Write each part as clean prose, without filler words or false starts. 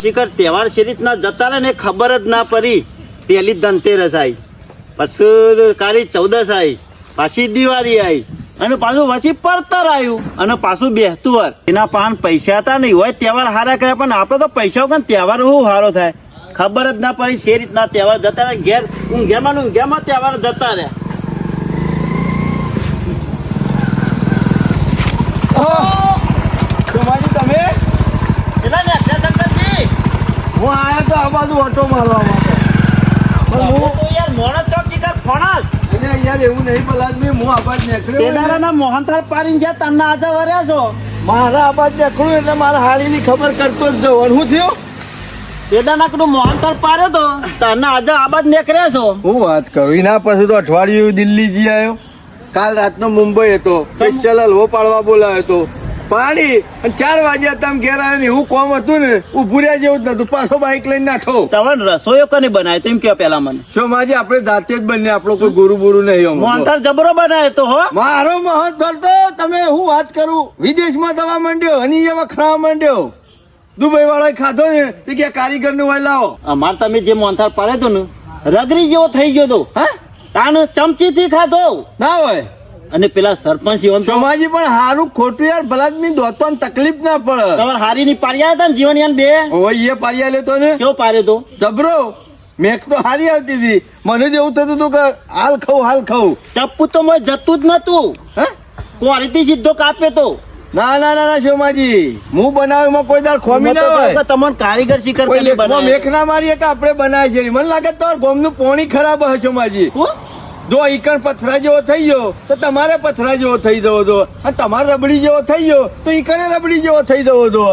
શિખર તહેવાર છે રીતના જતા રહે ને ખબર જ ના પડી. પેલી ધનતેરસ આવી, પછી કાલી 14 આવી, પાછી દિવાળી આવી, અને પાછું પછી પડતર આવ્યું, અને પાછું બેસતું વર. એના પાન પૈસા હતા નહીં હોય તહેવાર હારા કર્યા, પણ આપણે તો પૈસા વગર તહેવાર શું સારો થાય ખબર જ ના પડી. છે રીતના તહેવાર જતા રહ્યા, ઘેર ઊંઘ્યામાં તહેવાર જતા રહ્યા. તમે કેટલા ને શંકરજી? હું આયા તો આ બાજુ ઓટો મારવા માટે. હું તો યાર મોણસ ચોક શિખર ફોણસ અને યાર એવું નહીં પલાદભાઈ, હું આબાદ નીકળ્યો તેદારાના મોહનથાળ પાડીને જ્યાં તમને આજે વર્યા છો. મારા આબાદ નીકળ્યું એટલે મારા હાડીની ખબર કરતો જ જવાનું. શું થયું? તેદારનાકનું મોહનથાળ પાડ્યો તો તને આજે આબાદ નીકળ્યા છો. હું વાત કરું, એના પછી તો અઠવાડિયું દિલ્હી જી આવ્યો. કાલ રાતનો મુંબઈ હતો, સ્પેશિયલ હલવો પાડવા બોલાયો હતો. પાણી અને 4 વાગ્યા તમે ઘેર આવ્યો ને એવું કોમ હતું ને, ઊભું રહ્યા જેવું જ નતું. પાછો બાઈક લઈને નાઠો. તમને રસોઈઓ કને બનાવ્યો તેમ કે પેલા મને શું માજી આપણે જાતે જ બને, આપણો કોઈ ગુરુ બુરુ નહીં. મોહનથાળ જબરો બનાવ્યો તો હો. મારો મોહનથાળ તો તમે હું વાત કરું, વિદેશમાં દવા માંડ્યો અને એ વખણાવા માંડ્યો. દુબઈ વાળા ખાધો ને એ કે કારીગર નું હોય લાવો. અમાર તમે જે મોહનથાળ પાડ્યો તો ને રગડી જેવો થઈ ગયો તો. હા તાન ચમચી થી ખાધો. ના હોય. અને પેલા સરપંચ જીવન તો સમાજી પણ હારું ખોટું યાર, ભલાદમી દોતો ને તકલીફ ના પડે. તમારે હારી ની પાડ્યા હતા ને જીવન યાર બે ઓય એ પારિયા લેતો ને કેવો પાડ્યો તો જબરો. મેક તો હારી આવતી હતી, મને જ એવું થતું હતું કે હાલ ખાઉં. ચપ્પુ તો મોય જતું જ નતું. હે કોરીથી સીધો કાપ્યો તો. ના શોમાજી, હું બનાવ એમાં કોઈ દાળ ખોમી ના હોય. તમને કારીગર શિખર કોઈ પેલી લેખમાં બનાવી. મેક ના મારીએ કે આપણે બનાવીએ છીએ. મને લાગે તમારા ગોમનું પોણી ખરાબ હશે શોમાજી. જો ઈકણ પથરા જેવો થઈ ગયો તો તમારે પથરા જેવો થઈ જવો દો, અને તમારે રબડી જેવો થઈ ગયો તો ઈકણે રબડી જેવો થઈ જવો દો.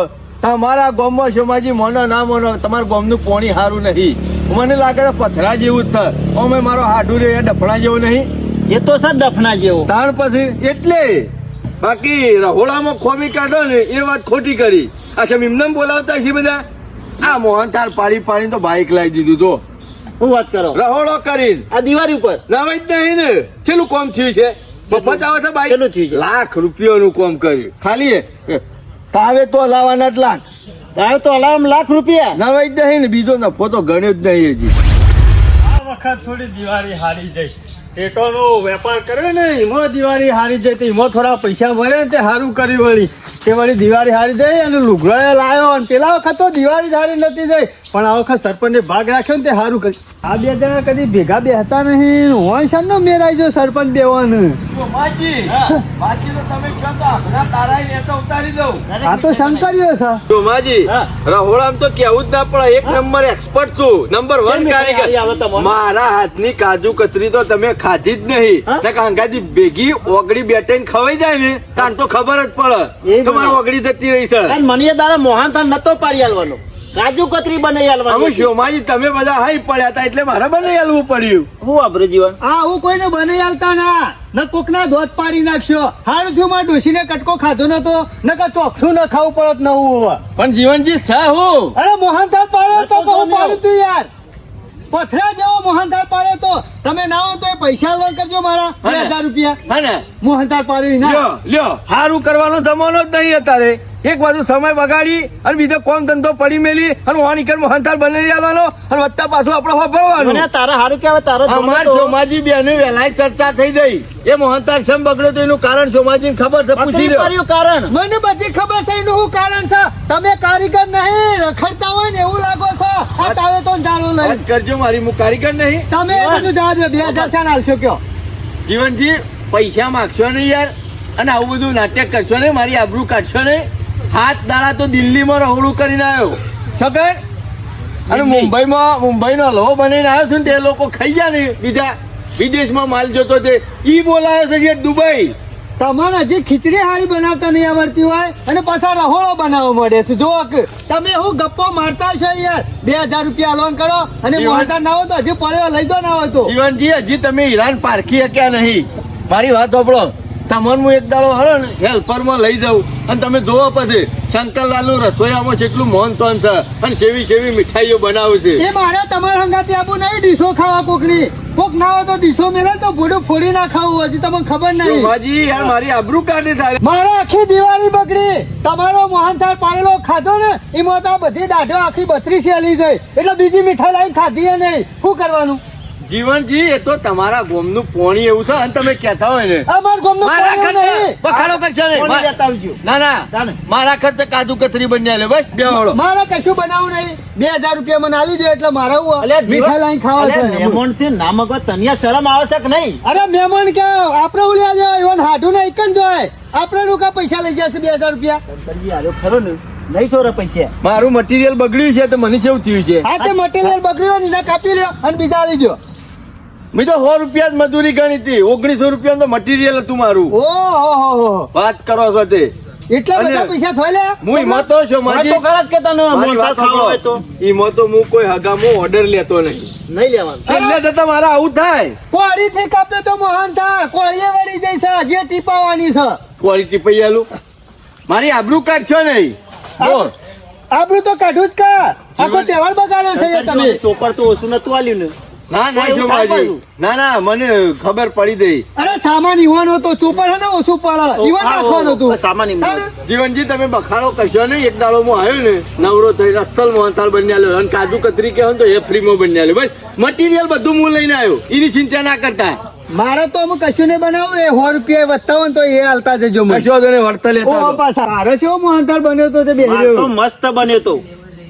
તમારા ગામમાં શોમાજી મોનો ના મોનો, તમારા ગામનું પોણી સારું નહીં. મને લાગે પથરા જેવું જ થાય. અમે મારો હાડું રે ડફણા જેવો નહીં. એ તો સર દફના જેવો. તાણ પછી એટલે બાકી રહોડામાં ખોમી કાઢો ને એ વાત ખોટી કરી. અચ્છા એમને બોલાવતા છે બધા. આ મોહનથાળ પાડી તો બાઈક લાવી દીધું. તો હું વાત કરો રહોડો કરીને આ દિવાળી ઉપર લાવે જ નહીં ને. છેલ્લું કોમ થયું છે, મફત આવે છે બાઈક. કેટલું થયું છે? ₹1,00,000 કોમ કર્યું ખાલી. તાવે તો લાવવાના જ લાખ. તારે તો અલાર્મ ₹1,00,000. નવાઈ જ નહીં ને, બીજો નફો તો ગણ્યો જ નહીં હજી. આ વખત થોડી દિવાળી હારી જઈ. ટેટોનો વેપાર કર્યો ને એમાં દિવાળી હારી જઈ, તો એમાં થોડા પૈસા મળે ને તે સારું કર્યું વળી. તે વળી દિવાળી હારી જઈ અને લુગડો લાવ્યો. અને પેલા વખત તો દિવાળી હારી નથી જઈ, પણ આ વખત સરપંચે ભાગ રાખ્યો ને તે સારું કર્યું. આ બે જણા કદી ભેગા બેસતા નહીં. હોય છે ને મેરાઈ જો સરપંચ બેવાનું. આ તો શંકરીઓ છે. સોમાજી રહોડામ તો કેવું જ ના પડે. એક નંબર એક્સપર્ટ છું, નંબર 1 કારીગર. મારા હાથની કાજુ કતરી તો તમે ખાધી જ નહીં. કાંગાજી ભેગી ઓગળી બેઠીને ખવાઈ જાય ને તાન તો ખબર જ પડે તમારી ઓગળી જતી રહી છે. મને તારા મોહનથાળ નતો પાડી આલવાનો, કાજુ કતરી બનાવી આલવાનો. અમે શોમાજી તમે બધા હાઈ પડ્યા હતા એટલે મારે બનાવી આલવું પડ્યું. હું વાપરે જીવન આ હું કોઈને બને આલતા ના ન કોકના ધોધ પાડી નાખશો. હારું થયું મારા ડોશીને કટકો ખાધો નતો, નકર ચોખ્ઠું ન ખાવું પડત નવું હોવા. પણ જીવનજી છે હું અરે મોહનથાળ પાડ્યો તો કહું પાડ્યું તું યાર. પથરા જેવો મોહનથાળ પાડ્યો તો. તમે ના હો તો એ પૈસા આલવા કરજો મારા ₹2,000. હા ને મોહનથાળ પાડ્યું ના. લ્યો સારું કરવાનો જમાનો જ નહીં અત્યારે. એક બાજુ સમય બગાડી અને બીજો કોમ ધંધો પડી મેલી અને વાણીકર મોહનથાળ બનાવી આલવાનો અને વત્તા પાછું આપણે વાપરવાનું. મને તારા હારું કે હવે તારો અમાર સોમાજી બેને વેલાય ચર્ચા થઈ ગઈ. એ મોહનથાળ કેમ બગડ્યો તો એનું કારણ સોમાજીને ખબર છે, પૂછી લ્યો. કારણ મને બધી ખબર છે એનું શું કારણ છે. તમે કારીગર નહીં, રખડતા હોય ને એવું લાગો છો. આ તાવે તો ચાલુ લઈ વાત કરજો મારી, હું કારીગર નહીં. તમે એ બધું જવા દો. 2,000 શાન આલશો કયો? જીવનજી પૈસા માગશો નહીં યાર, અને આવું બધું નાટક કરશો નહીં, મારી આબરૂ કાઢશો નહીં. 7 દાડા તો દિલ્હીમાં રહોડું કરીને આવ્યો છોકર, અને મુંબઈનો હલવો બનાવીને આવ્યો છું ને તે લોકો ખાઈ ગયા ને. બીજા વિદેશમાં માલ જોતો તે ઈ બોલાયો છે દુબઈ. તમારે હજી ખીચડી હારી બનાવતા નહીં આવડતી હોય અને પાછા રહોળો બનાવવા મળે છે. જો તમે હું ગપ્પો મારતા છો યાર. ₹2,000 લોન કરો અને મોહનથાળ ના હોય તો હજી પડ્યો લઈ દો. ના હોય તો જીવનજી હજી તમે ઈરાન પારખી શક્યા નહીં. મારી વાત સાંભળો. તમને હું એક દાડો હરો ને હેલ્પરમાં લઈ જાઉં અને તમે જોવો પછી શંકરલાલનું રસોઈયામાં જેટલું મોહન તોન છે અને કેવી મીઠાઈઓ બનાવે છે. એ મારે તમારા સંગાથી આપું નહીં ડીશો ખાવા કોકની. કોક ના હોય તો ડીશો મેલે તો ભૂડું ફોડી ના ખાવું. હજી તમને ખબર નહીં. હાજી યાર મારી આબરૂ કાઢી થાય. મારે આખી દિવાળી બગડી. તમારો મોહનથાળ પાડેલો ખાધો ને એમાં તો આ બધી દાઢો આખી 32 હલી જાય એટલે બીજી મીઠાઈ લાવીને ખાધી એ નહીં. શું કરવાનું? જીવનજી એ તો તમારા ગોમનું પોણી એવું છે અને તમે કહેતા હોય ને અમાર ગામનું મારા પાણી ખર્ચે નહીં. બખાડો કરશો નહીં. કોને લેતા આવજો? ના ના ચાલે. મારા ખર્ચે કાજુ કતરી બની આલે બસ બે વાળો. મારે કશું બનાવવું નહીં. 2000 રૂપિયા મને આલી દે એટલે મારે હું અલ્યા જીવન- મીઠાઈ લાવીને ખાવા અલ્યા છે. મહેમાન છે ના મગવા તનિયા શરમ આવે છે કે નહીં? અરે મહેમાન કે આપણે ઉલ્યા જાય ઈવન હાડું ને એક જ જોય. આપણે નું કા પૈસા લઈ જશે 2000 રૂપિયા? શંકરજી આર્યો ખરો ને નહીં સોરે પૈસા. મારું મટીરિયલ બગડ્યું છે તો મને કેવું થયું છે આ તે મટીરિયલ બગડ્યું હોય ને એને કાપી લ્યો અને બીજા લઈ ગયો. મેં તો 100 રૂપિયા જ મજૂરી ગણી હતી 1900 રૂપિયા તો મટીરિયલ હતું મારું. ઓહો વાત કરો છો તે એટલા અને બધા પૈસા થોલ્યા? હું ઈમાં તો છું વાત માજી તો ખરા જ કે તને મારી મોહનથાળ વાત ખાવો હોય તો સાંભળો. ઈમાં તો હું કોઈ હગામો ઓર્ડર લેતો નહીં નહીં લેવાનું. છેલ્લે જતા મારે આવું થાય કોળીથી કાપ્યો તો મોહન થાય કોળીએ વળી જઈ છે જે ટીપાવાની છે. ક્વોલિટી પૈ આલું મારી આબરૂ કાઢશો નહીં બોલ. આપણું તો કાઢું જ કા આખો તહેવાર બગાડ્યો છે એ તમે. ચોપર તો ઓછું નતું આલ્યું ને. ના ના એવું છો થાય માજી પાછું. ના ના મને ખબર પડી ગઈ અરે સામાન ઈવાનો તો ચોપડ છે ને ઓછું પડે ઈવાન નાખવાનું હતું. સામાન ઈવન. હા ને? જીવનજી તમે બખાડો કરશો નહીં એક દાડો હું આવ્યો ને નવરો થઈ અસલ મોહનથાળ બની આલ્યો અને કાજુ કતરી કહો ને તો એ ફ્રીમાં બની આલ્યો બસ મટીરિયલ બધું હું લઈને આવ્યો એની ચિંતા ના કરતા મારે તો અમુક કશું નહીં બનાવું એ 100 રૂપિયા વધતા હોય ને તો એ હાલતા જજો મને. કશો તને વર્ત ઓ લેતા હતો. પાછા મારે છે મોહનથાળ બન્યો તો તે માર તો બેહર્યો. મસ્ત બન્યો તો.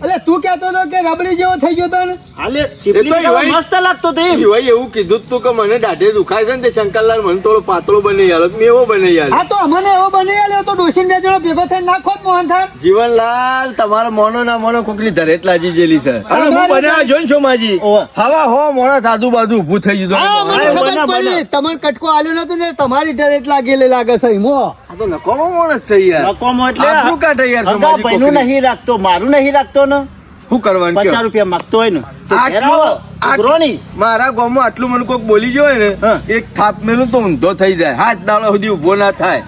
એટલે તું કહેતો હતો કે રબડી જેવો થઈ ગયો તો ને? હાલે એ ચીપલી તો જેવો એવાય- મસ્ત લાગતો તો એમ. ઈ ભાઈ એવું કીધું જ તું કે મને દાઢે દુખાય છે ને તે શંકરલાલ મને થોડો પાતળો બની આલો મેં એવો બની આલ્યો હા તો અમને એવો બની આલ્યો તો ડોશીને બે જણો ભેગો થઈને નાખો જ મોહનથાળ. જીવનલાલ તમારા મોનો ના મોનો કોકની ધરેટ લાજી જેલી છે અને હું અમારે બનાવ્યો જોઈ છો માજી ઓવે. હવા હો મોણા સાધુ બાજુ ઊભું થઈ ગયું હા મને આ ખબર પડી તમને કટકો આલ્યો નતો ને તમારી ડરેટ લાગેલી લાગે છે ઈમો. તો નકોમો મોણસ છે યાર નકોમો એટલે આબરૂ કાઢે યાર હગા સમાજી ભાઈનું કોકની. નહીં રાખતો મારું નહીં રાખતો ને. શું કરવાનું 50 કયો? રૂપિયા માંગતો હોય ને તો ઘેર આટલું આવો. ઉઘરો નહીં. મારા ગામમાં આટલું મને કોક બોલી ગયો હોય ને હા. એક થાપ મેલું તો ઊંધો થઈ જાય હાથ દાડો સુધી ઉભો ના થાય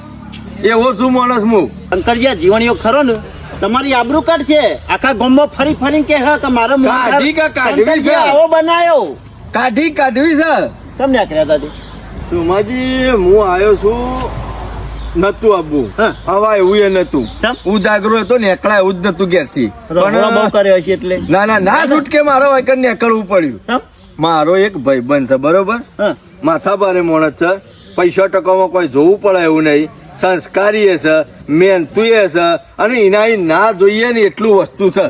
એવો શું માણસ હું શંકરજી આ જીવણીઓ ખરો ને તમારી આબરૂ કાઢ છે આખા ગામમાં ફરી ફરીને કે હા કે મારા મોહનથાળ કાઢી કે કાઢવી શંકરજી છે? આવો બનાયો. કાઢવી છે સમને આકર્યા હતા તે. સુમાજી હું આવ્યો છું નતું આબુ હા. હવા એવું એ નતું ચમ? ઉજાગરો હતો ને એકલા એવું જ નતું ઘેરથી રગડો બહુ કર્યો હશે એટલે. ના છૂટકે મારો વાયકર નીકળવું પડ્યું ચમ? મારો એક ભાઈબંધ છે બરોબર હા. માથા ભારે માણસ છે પૈસા ટકામાં કોઈ જોવું પડે એવું નહીં સંસ્કારી એ છે મહેનતું એ છે અને એના ઈ ના જોઈએ ને એટલું વસ્તુ છે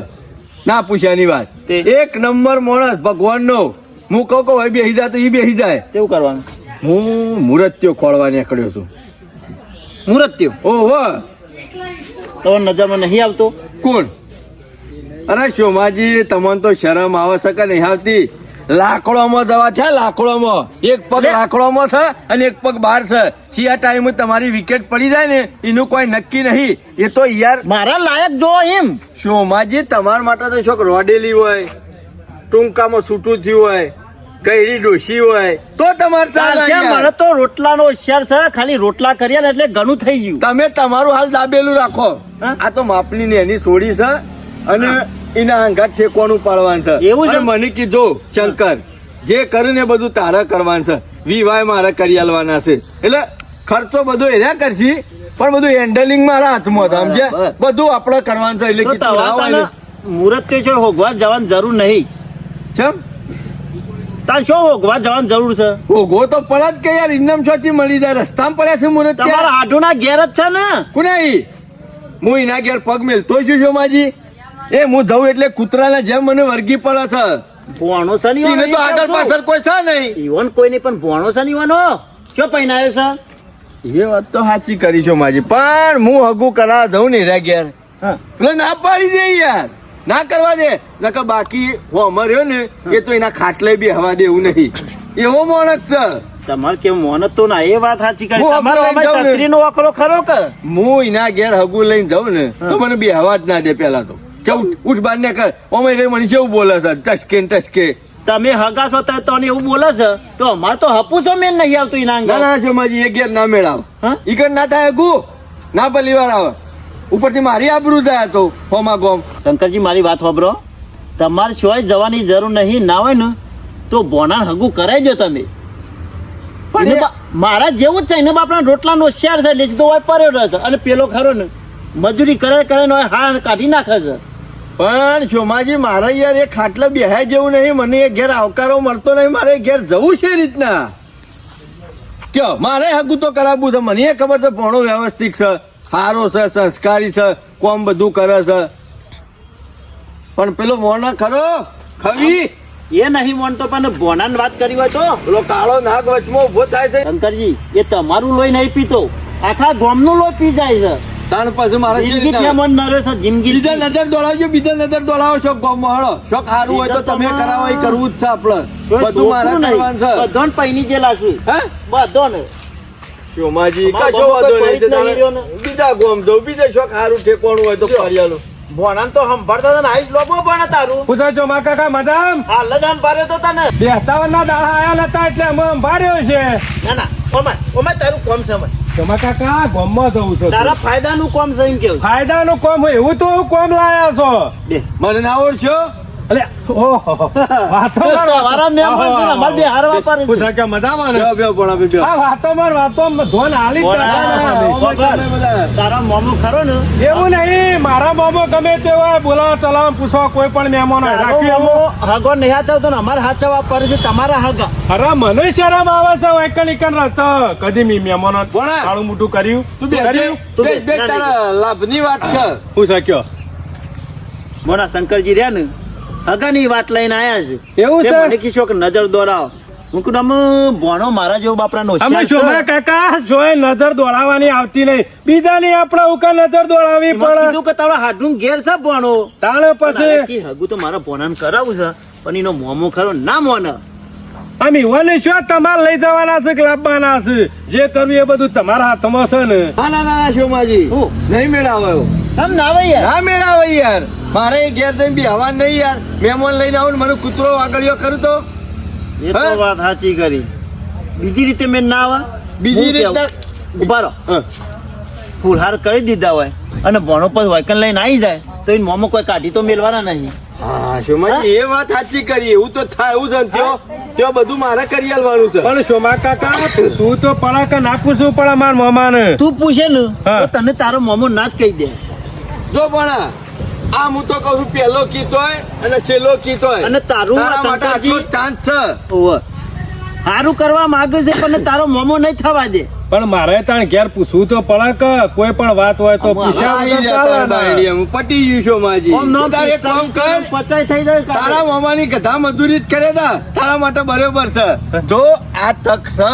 ના પૂછ્યાની વાત તે? એક નંબર માણસ ભગવાનનો હું કહું કે ભાઈ બેસી જાય તો એ બેસી જાય કેવું કરવાનું? હું મૂર્તિઓ ખોળવા નીકળ્યો છું મુહૂર્ત્યો ઓહો તો નજરમાં નહીં આવતો. કોણ અરે શોમાજી તમને તો શરમ આવે છે કે નહીં આવતી લાકડોમાં દવા છે લાકડોમાં એક પગ લાકડોમાં છે અને એક પગ બહાર છે સી આ ટાઈમે તમારી વિકેટ પડી જાય ને એનું કોઈ નક્કી નહીં એ તો યાર મારા લાયક જો એમ. શોમાજી તમારા માટે તો શોખ રોડેલી હોય ટૂંકામાં છૂટું થયું હોય ગયડી ડોશી હોય તો તમારે ચાલે ચાલશે, યાર. મને તો રોટલાનો હોશિયાર છે ખાલી રોટલા કર્યા ને એટલે ઘણું થઈ ગયું. તમે તમારું હાલ દાબેલું રાખો હા? આ તો માપની ને એની છોડી છે અને એના અંગાત ઠેકવાનું પાડવાનું છે એવું છે? અને મને કીધું શંકર જે કર્યું ને એ બધું તારે કરવાનું છે વિવાહ મારે કરી આલવાના છે એટલે ખર્ચો બધો એના કરશી પણ બધું હેન્ડલિંગ મારા હાથમાં છે સમજ્યા બરાબર. બધું આપણે કરવાનું છે એટલે તો કીધું ના હોય ને. મુહૂર્ત છે હોગવા જવાની જરૂર નહીં. ચમ તાર શું હોગવા જવાની જરૂર છે? ઓઘો તો પડે જ કે યાર ઇનામ છોથી મળી જાય રસ્તામાં પડ્યા છે મુરત તમારા હાડુના ઘેર જ છે ને. કુનાઈ હું એના ઘેર પગ મેલતો છું શોમાજી એ હું જઉં એટલે કૂતરાના જેમ મને વર્ગી પડે છે ભોણો શનિ એને તો આગળ પાછળ કોઈ છે નહીં ઈવન કોઈ નહીં પણ ભોણો શનિવાનો શું પહેનાયો છે? એ વાત તો સાચી કરી છો માજી પણ હું હગું કરાવવા જઉં ને એના ઘેર હા. એટલે ના પાડી દે યાર ના કરવા દે નકર બાકી હોમર રહ્યો ને એ તો એના ખાટલે બી હવા દેવું નહીં એવો માણસ છે તમારે કેમ મોન તો ના એ વાત સાચી કરી. હું તમારે અકળાઈ આમાં જાઉં ને. છત્રીનો વકરો ખરો કે? હું એના ઘેર હગું લઈને જાઉં ને તો મને બી હવા જ ના દે પેલા તો કે ઉઠ બાર ને કર ઓમે રે મને કેવું બોલે છે ટચકે ને ટચકે તમે હગા છો તો તને એવું બોલે છે તો અમારે તો હપુસો મેન નહીં આવતું એના ના અંગા. ના શોમાજી એ ઘેર ના મેળાવ હા? ઈ કર ના થાય હગું ના પલીવાર આવે ઉપરથી મારી આબરૂ જાય તો હોમા ગોમ શંકરજી મારી વાત સાંભળો તમારે શોય જવાની જરૂર નહીં ના હોય ને તો બોના હગું કરાઈ દો તમે પણ એને- મારા જેવું જ છે એને બાપના રોટલા નો હોશિયાર છે એટલે સીધો હોય પડ્યો રહે છે અને પેલો ખરો ને મજૂરી કરે કરે ને હાર કાઢી નાખે છે. પણ શોમાજી મારે યાર એ ખાટલા બેહાય જેવું નહીં, મને એ ઘેર આવકારો મળતો નહીં, મારે એ ઘેર જવું છે એ રીતના. કયો મારે હગું તો કરાવવું છે, મને એ ખબર છે ભણો વ્યવસ્થિત છે, સારો છે, સંસ્કારી છે, કોમ બધું કરે છે, પણ પેલો મોણો ખરો ખવી એ નહીં માનતો, પણ ભોનાની વાત કરી હોય તો પેલો કાળો નાગ વચમાં ઉભો થાય છે, શંકરજી એ તમારું લોહી નહીં પીતો, આખા ગામનું લોહી પી જાય છે. તાણ પછી મારે કેવી જિંદગી રીતના? મન નરે છે જિંદગી. બીજા નજર દોડાવજો, બીજા નજર દોડાવો, શોખ ગામમાં હળો, શોખ સારું હોય તો તમે કરાવો, એ કરવું જ છે આપણે, બધું મારે કરવાનું છે. બધોન પૈની જેલા છે હે બધોન. શોમાજી અમારા કશો વાંધો ગામમાં નહીં કોઈ છે, પડી જ નહીં તારે બીજા ગામ જવું, બીજે શોખ સારું ઠેકવાનું હોય તો ફરિયાનું. ભોનાન તો સંભાળતા હતા ને આઈસ લોબો પણ તારું પૂછો છો મા કાકા મજામ હાલ જ સંભાળ્યો તો તને. 57 ના દાડા આયા નતા એટલે અમે ભાર્યો છે. ના ના ઓમાય ઓમાય તારું કોમ સમજ, તો મા કાકા ગામમાં જવું છે. તારા ફાયદાનું કોમ છે એમ કેવું. ફાયદાનું કોમ હોય એવું તો કોમ લાયા છો. બે મને ના ઓળખ્યો? અલે ઓહો વાતો તમારા મહેમાન છે ને, અમારે બે હારવા પાડે છે. પૂછો કે મજામાં ને? બેહો, બેહો, ભણા, બેહો. આ વાતો ધોન હાલી જ બોલા, રાખવાના નહીં. બોલા. તારા મોમો ખરો ને, એવું નહીં, મારા મોમો ગમે તે હોય બોલાવો ચલાવો પૂછો કોઈ પણ મહેમાન હોય. તારો રાખ્યું મોમો એવું? હગો નહીં હાચવતો ને અમારે હાચવવા પડે છે તમારા હગા. અરે મને શરમ આવે છે એકન એકન રસ્તો કદી મી મહેમાનો બોલા. કાળું મોટું કર્યું તું બે કર્યું તું બેસ, બેસ, બેસ, તારા લાભની વાત છે. હું શક્યો મોના શંકરજી રહ્યા ને હગાની વાત લઈને આયા છે. એવું તે છે? મને કીધું કે નજર દોરાવો. હું કીધું આમ ભણો મારા જેવો બાપરાનો અમે હોશિયાર શોભા છે. કાકા જોઈ નજર દોડાવવાની આવતી નહીં, બીજાની આપણે ઉકા નજર દોડાવી એમાં પડે. કીધું કે તારા હાડનું ઘેર છે ભણો. તાણે પછી પછી હગું તો મારા ભોનાને કરાવું છે, પણ એનો મોમો ખરો ના મોને. અમે ઈવોને શું તમારે લઈ જવાના છે કે લાવવાના છે? જે કરવું એ બધું તમારા હાથમાં છે ને. ના ના ના શોમાજી હું? નહીં મેળાવ્યો, સમ ના આવે યાર. ના મેળાવે યાર. મારે એ ઘેર જઈને બી હવા નહીં યાર. મહેમાન લઈને આવું ને મને કૂતરો આગળિયો કરું તો એ તો હે? વાત સાચી કરી. બીજી રીતે મેં ના આવે. બીજી હું કેવું? રીતના ઉભા રહો. હા. ફૂલહાર કરી દીધા હોય અને ભણો પર વાયકન લઈને આવી જાય તો એ મોમો કોઈ કાઢી તો મેલવાના નહીં. હા શોમાજી એ વાત સાચી કરી, એવું તો થાય એવું છે ને ત્યાં બધું મારે કરી આલવાનું છે. પણ શોભા કાકા પૂછવું તો પડે કે ના પૂછવું પડે મારા મામાને? તું પૂછે ને હા. તો તને તારો મોમો ના જ કહી દે. જો પણ આ હું તો કહું છું, પહેલો કીત હોય અને છેલ્લો કીત હોય, અને તારું તારા માટે શંકરજી- આટલો ચાન્સ છે. ઓવે. સારું કરવા માંગે છે પણ તારો મોમો નહીં થવા દે. પણ મારે તાણ ઘેર પૂછવું તો પડે કે કોઈ પણ વાત હોય તો આમાં પૂછ્યા આવી વગર રહ્યા તારા ચાલે ને. બાયડીએ. હું પટી ગયું શોમાજી. આમ નામ તારે એક કામ કર, પચાઈ થઈ જાય કાલે. તારા મામાની ગધા મજૂરી જ કરે તા, તારા માટે બરોબર છે. જો આ તક છે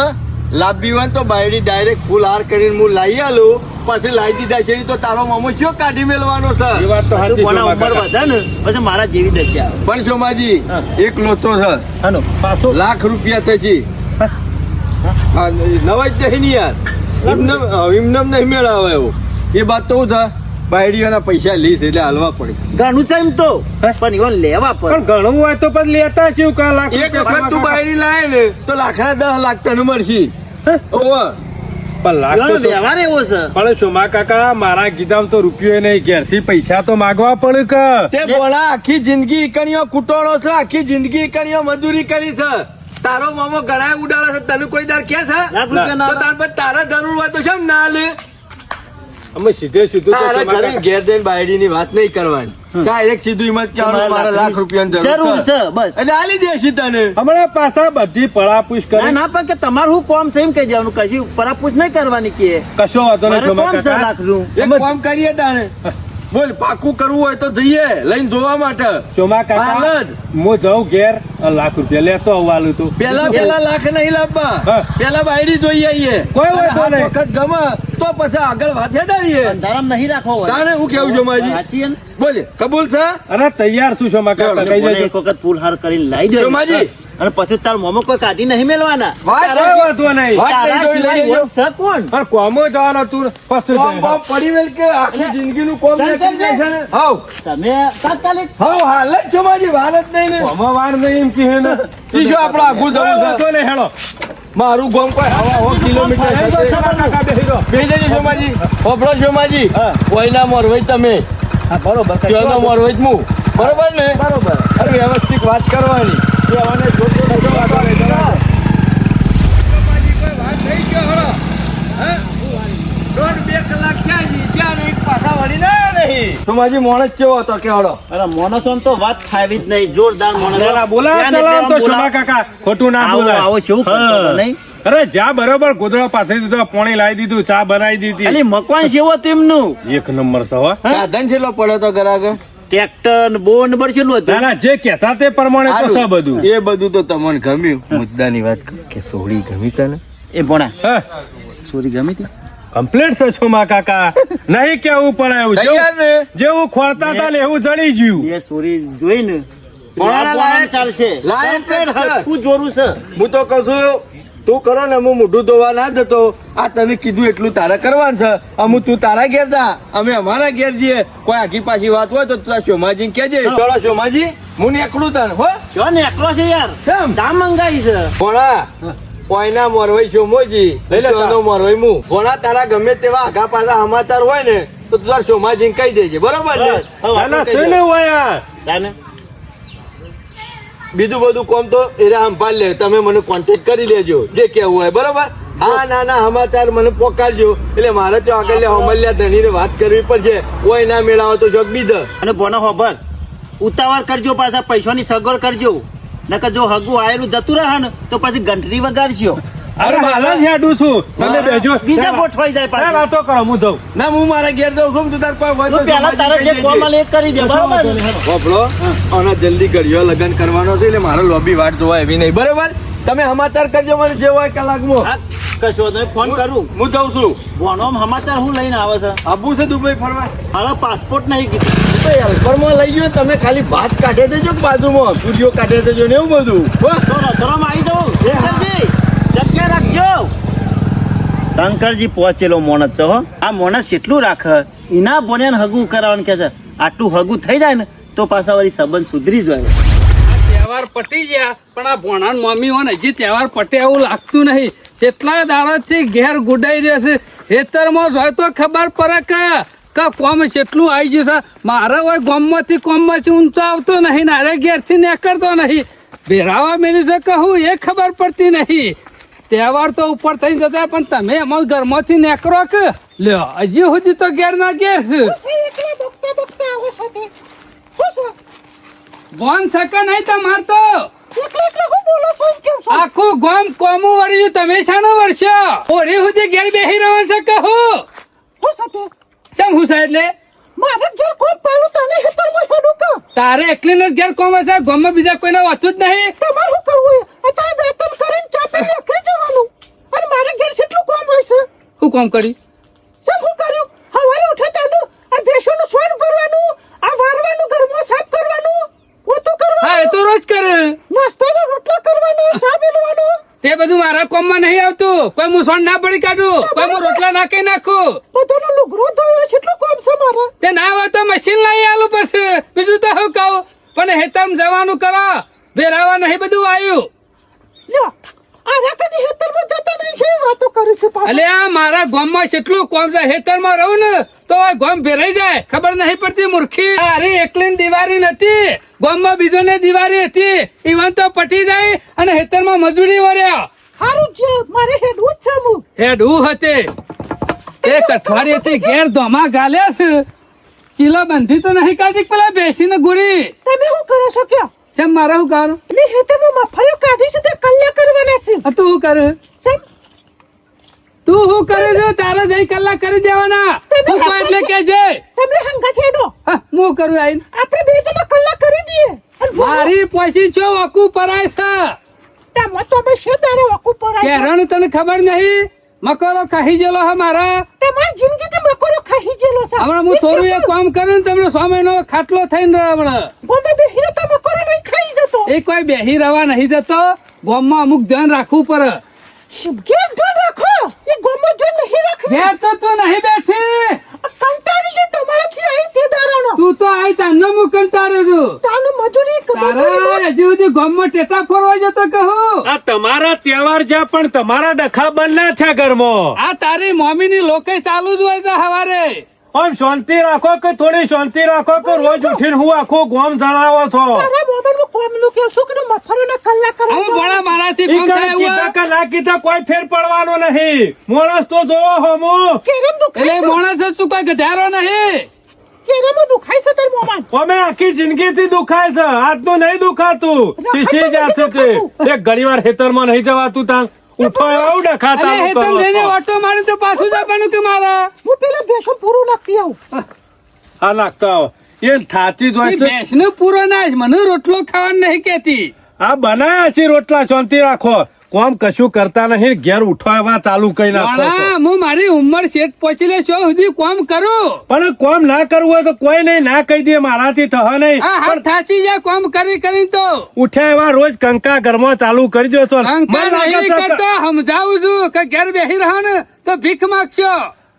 લાંબી હોય તો બાયડી ડાયરેક્ટ ફૂલ હાર કરીને હું લાવી આલું, પછી લાવી દીધા છે તો તારો મામો શું કાઢી મેલવાનો એ છે. વાત તો પાછું સાચી કોના શોભા ઉંમર કાકા. વધે ને પછી મારા જેવી દશા આવે. પણ શોમાજી હા. એક લોચો છે, હાનો પાછો ₹1,00,000 થશે. હા, નવાજ નહીં ને યાર, એમને નહીં મેળાવે એવું. એ વાત તો હું છે, બાયડીઓના પૈસા લઈશ એટલે હાલવા પડે. ઘણું છે એમ તો હે? પણ ઈવન લેવા પણ પડે. ઘણું હોય તો પછી લેતા શું કે લાખ એક રૂપિયા વખત તું કાકા? બાયડી લાવે ને તો લાખના 10 લાખ તને મળશે. હે? ઓવે. પણ લાખ ઈવન તો વ્યવહાર એવો છે. પણ શોભા કાકા મારા ગીધામ તો રૂપિયો નહીં, ઘેરથી પૈસા તો માગવા પડે કે. તે બોલા આખી જિંદગી ઈકણીઓ કુટોળો છે, આખી જિંદગી ઈકણીઓ મજૂરી કરી છે. તારો મામો ગળાએ ઉડાડે છે, તને કોઈ દાડ કે છે? લાખ રૂપિયા ના તો તાર પર તારા જરૂર હોય તો કેમ ના લે? અમે સીધે સીધું તો તારા શોભા ઘરે કાકા- ઘેર જઈને બાયડીની વાત નહીં કરવાની. ડાયરેક્ટ સીધું એમ જ કહેવાનું, મારા ₹1,00,000 જરૂર છે બસ. એટલે આલી દેશી તને. હમણાં પાછા બધી પળાપૂછ ના કરી ના પણ કે તમારું શું કોમ છે એમ કહી દેવાનું, કશી પરાપૂછ નહીં કરવાની કે કશો વાંધો નહીં મારે શોભા કોમ છે કાકા. લાખનું. એક કામ કરીએ તાને, બોલ પાકું કરવું હોય તો જઈએ લઈને ધોવા માટે. શોભા કાકા હાલ જ. હું જાઉં ઘેર ₹1,00,000 લેતો આવવાનું તું પેલા લાખ નહીં લાવવા, હા. પેલા બાયડી જોઈ આવીએ. કોઈ અને વાંધો હાથ નહીં. વખત ગમે તો પછી આગળ વાત હેડાડીએ. અંધારામાં નહીં રાખવો હોય. તાણે હું કેવું છું માજી? સાચી છે ને? બોલે કબૂલ છે? અરે તૈયાર છું શોભા કાકા કહી કોને દેજો. એક વખત ફૂલ હાર કરીને લાવી દો શોમાજી. અને પછી તાર મોમો કોઈ કાઢી નહીં મેલવાના. વાત કોઈ વાંધો નહીં. વાત તારા નહીં જોઈ સિવાય લેજો. વન છે કોણ? પણ કોમો જવાનું તું પછી કોમ જઈ. બોમ પડી વેલ કે આખી જિંદગીનું કોમ ચાલ, નીકળી જાય છે ને? હાવ તમે તાત્કાલિક હાવ હાલ જ છો માજી, વાર જ નહીં ને. કોમો વાર નહીં એમ કહે ને. ઈ શું આપણા આઘું કોઈ જવું છે? વાંધો નહીં, હેળો. મારું ગોમ કોઈ હવા કિલોમીટર હેળો, છે. શોભા કાકા બેસી જાઓ. બેસી જજો શોમાજી. હોભળો શોમાજી, હા. કોઈના મોરવાઈ તમે, હા, બરોબર કશો ત્યાંનો વાંધો મોરવાઈ જ હું. બરોબર ને? નહીં. બરોબર અરે વ્યવસ્થિત વાત કરવાની. કહેવાને જોજો નહીં, વાંધો નહીં. શોમાજી કોઈ વાત નહીં કે હળો. હે? 1.5 કલાક થયા જી, ત્યાં ને એક પાછા વળી ના નહીં સોમાજી માણસ કેવો હતો કેવડો અરે મોનસોન તો વાત થાવી જ નહીં, જોરદાર મોનસ. ના, બોલાવો જ્યાં ચલાવો એટલે તો આમ શોભા કાકા ખોટું ના આવો, બોલાય. આવો, કેવું કરતો હતો, હા. નહીં? અરે જા બરોબર ગોદડો પાથરી દીધો, પાણી લાવી દીધું, ચા બનાવી દીધી. ખાલી મકવાન સેવો તેમનું એક નંબર સવા. સાધન છેલ્લો પડ્યો તો ગરાગ ટ્રેક્ટર ને બોન બરસેલું હતું. ના ના, જે કહેતા તે પ્રમાણે તો છે બધું. એ બધું તો તમને ગમ્યું મુદ્દાની વાત કરું કે સોળી ગમી તને એ ભણા હા, સોરી ગમી હતી. કમ્પ્લીટ છે છોમા કાકા, નહીં કેવું પડાયું. તૈયાર ને? જેવું ખોરતા હતા ને એવું જડી ગયું. એ સોરી જોઈ ને ભણાના લાયક- ચાલશે. લાયક જ છે. હરખું જોરું છે. હું તો કહું છું તું કરો ને હું મોઢું ધોવા ના જતો આ તને કીધું એટલું તારે કરવાનું છે અમુ તું તારા ઘેર જા અમે અમારા ઘેર જઈએ કોઈ આગી પાછી વાત હોય તો તું શોમાજી કહેજે ચલો શોમાજી હું નીકળું તને હો જો ને એકલો છે યાર. કેમ? ચા મંગાવી છે. ભણા કોઈના મોરવાઈ શોમોજી લઈ લે ચા. તોનો મોરવાઈ હું ભણા તારા ગમે તેવા આગા પાછા સમાચાર હોય ને તો તું તાર શોમાજી કહી દેજે બરોબર ને બસ, હવે ના ના, આપણે કહી શેને હોય આ? તાને. બીજું બધું કોમ તો એરા સંભાળ લે તમે મને કોન્ટેક્ટ કરી લેજો જે કેવું હોય બરોબર હા ના ના સમાચાર મને પોકારજો એટલે મારે તો આગળ અમલ્યા ધણીને વાત કરવી પડશે કોઈ ના મેળાવો તો જોક બીધર અને બોનો ખબર ઉતાવળ કરજો, પાછા પૈસાની સગવડ કરજો, નકર જો હગું આયેલું જતું રહે ને તો પછી ઘંટડી વગાડશો. અરે હાલ જ હેડું છું, તમે બેજો. બીજા ગોઠવાઈ જાય ના, પાછું. વાતો કરો, હું જાઉં. ના હું મારા ઘેર જઉં છું તું તાર કોઈ હોય તું પહેલા તારે જે કોમ આલે એ કરી દે, બરાબર ને? બાપડો અને જલ્દી કર્યો લગન કરવાનો છે એટલે મારો લોબી વાટ જોવા એવી નહીં બરોબર તમે સમાચાર કરજો મને જે હોય કલાકમાં હા, કશો વાંધો નહીં, ફોન કરું. હું જઉં છું બોનો સમાચાર હું લઈને આવે છે? આબુ છે દુબઈ ફરવા મારો પાસપોર્ટ નહીં કીધું. તો હેલ્પરમાં લઈ ગયો તમે ખાલી ભાત કાઢે દેજો કે બાજુમાં પૂરીઓ કાઢે દેજો ને એવું બધું હો? તો રસોડામાં આવી જાઉં. શંકરજી, જગ્યા રાખજો. શંકરજી પહોંચેલો મોણસ છે હો. આ મોણસ કેટલું રાખે, એના બોને હગું કરાવવાનું કે છે. આટલું હગું થઈ જાય ને તો પાછા વળી સંબંધ સુધરી જાય. તહેવાર પટી ગયા પણ આ ભોણાન મમ્મી હોય હજી તહેવાર પટે એવું લાગતું નહીં. કેટલા દાડાથી ઘેર ગુડાઈ રહ્યો છે. ખેતરમાં જોય તો ખબર પડે કે કોમ કેટલું આવી ગયું છે. મારે હોય કોમમાંથી ઊંચો આવતો નહીં ને અરે ઘેરથી નીકળતો નહીં. ભેરાવા મેળ્યું છે કહું એ ખબર પડતી નહીં. તહેવાર તો ઉપર થઈ જતા પણ તમે એમાં ઘરમાંથી નીકળો કે લ્યો હજી સુધી તો ઘેર ના ઘેર છે. ગોમ શકે નહીં તમાર તો આખું ગોમ કોમું વળ્યું તમે શાનો વળશો ઓરી સુધી ઘેર બેહી રહ્યો છે કહું કેમ હું છે એટલે તારે એકલીને જ ઘેર કોમ હશે ગામમાં બીજા કોઈને વાંચું જ નહીં. શું કામ કરી હા એ તો રોજ કરે તે બધું મારા કોમમાં નહીં આવતું. કોઈ હું સોન ના પડી કાઢું, કોઈ હું રોટલા નાખી નાખું. તે ના હોય તો મશીન લઈ આલું પછી બીજું તો હું કહું. પણ હેતમ જવાનું કરો ભેરાવા નહીં બધું આવ્યું. અલે આ મારા ગામમાં કેટલું કોમ છે. હેતરમાં રહું ને તો આ ગામ ભેરાઈ જાય ખબર નહીં પડતી મૂર્ખી. અરે એકલી દિવાળી નથી ગામમાં બીજો ને દિવાળી હતી ઈવન તો પટી જાય અને હેતરમાં મજૂરી વર્યા હેડું હતે એક અઠવાડિયેથી ઘેર ધોમા ગાલ્યા છે. ચીલા બંધી તો નહીં કાઢી પેલા બેસીને ગુરી કેમ મારા હું કરું તું શું કરે તું શું કરે છે તારે જઈ કલાક કરી દેવાના હું કહું એટલે કે છે હું કરું આઈને મારી પછી છો વકુ પરાય છે કેરણ તને ખબર નહીં મકોરો ખાઈ ગયેલો હે મારા હમણાં હું થોડું એ કામ કરું ને તમને 6 મહિનો ખાટલો થઈને હમણાં એ કોઈ બેહી રવા નહીં જતો. ગામમાં અમુક ધ્યાન રાખવું પડે. ઘેર તો તું નહીં બેઠી તું તો આઈ તાનો હું કંટાળ્યો છું. તારા હજી સુધી ગામમાં ટેટા ફરવા જતો કહું. આ તમારા તહેવાર છે પણ તમારા ડખા બંધ ના થયા ઘરમાં. આ તારી મમ્મી ની લોકે ચાલુ જ હોય છે હવારે. આમ શાંતિ રાખો કે થોડી શાંતિ રાખો કે રોજ ઉઠીને હું આખો ગામ જણાવો છો. હવે ભણા મારાથી ઈ કોમ કને થાય કીધા એવું? કે ના કીધા કોઈ ફેર પડવાનો નહીં. માણસ તો જોવો હોમો. એટલે માણસ જ તું કોઈ ગધારો નહીં. અમે આખી જિંદગી થી દુખાય છે, આજનું નહીં દુખાતું. શીશી જશે તે. એક ઘડીવાર ખેતરમાં નહીં જવાતું તાન ઉઠો એવું ડખા અરે ચાલુ હેતમ કરો જઈને છો. ઓટો મારી તો પાછું જવાનું કે મારા હા નાખતા આવો. એ થાચી જ હોય છે. ભેંસનો પૂરો ના જ મને રોટલો ખાવાનું નહીં કેતી. આ બનાયા છે રોટલા, શાંતિ રાખો. કોમ કશું કરતા નહીં, ઘેર ઉઠો એવા ચાલુ કઈ નાખો છો. ભણા હું મારી ઉંમર શેઠ પહોંચી લે છો સુધી કોમ કરું. પણ કોમ ના કરવું હોય તો કોઈ નહીં, ના કહી દે મારાથી થહ નહીં. હા હા થાચી જા કોમ કરી કરી તો ઉઠ્યા એવા રોજ કંકા ઘરમાં ચાલુ કરી દો છો. અંકા મને લાગે નહીં છે કે કરતો સમજાવું છું કે ઘેર બેસી રહો ને તો ભીખ માગશો.